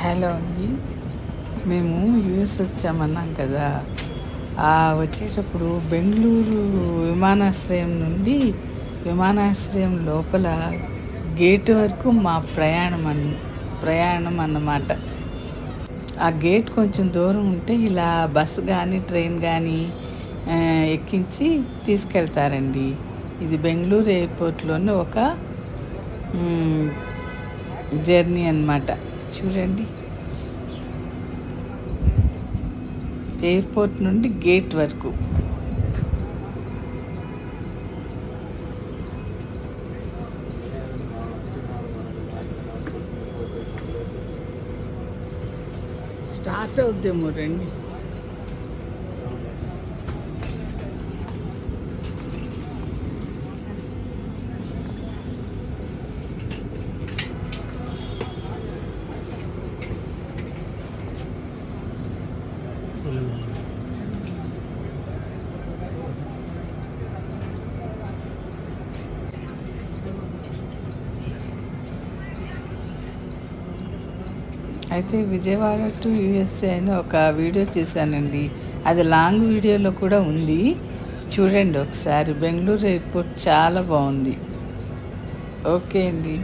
Hello అండి. మేము US వచ్చామన్నాం కదా, వచ్చేటప్పుడు బెంగళూరు విమానాశ్రయం లోపల గేట్ వరకు మా ప్రయాణం అన్నమాట. ఆ గేట్ కొంచెం దూరం ఉంటే ఇలా బస్సు కానీ ట్రైన్ కానీ ఎక్కించి తీసుకెళ్తారండి. ఇది బెంగళూరు ఎయిర్పోర్ట్లోనే ఒక జర్నీ అన్నమాట. చూడండి, ఎయిర్పోర్ట్ నుండి గేట్ వరకు. స్టార్ట్ అవుద్దేమో రండి. అయితే విజయవాడ టు యూఎస్ఏ అని ఒక వీడియో చేశానండి. అది లాంగ్ వీడియోలో కూడా ఉంది, చూడండి ఒకసారి. బెంగళూరు ఎయిర్పోర్ట్ చాలా బాగుంది. ఓకే అండి.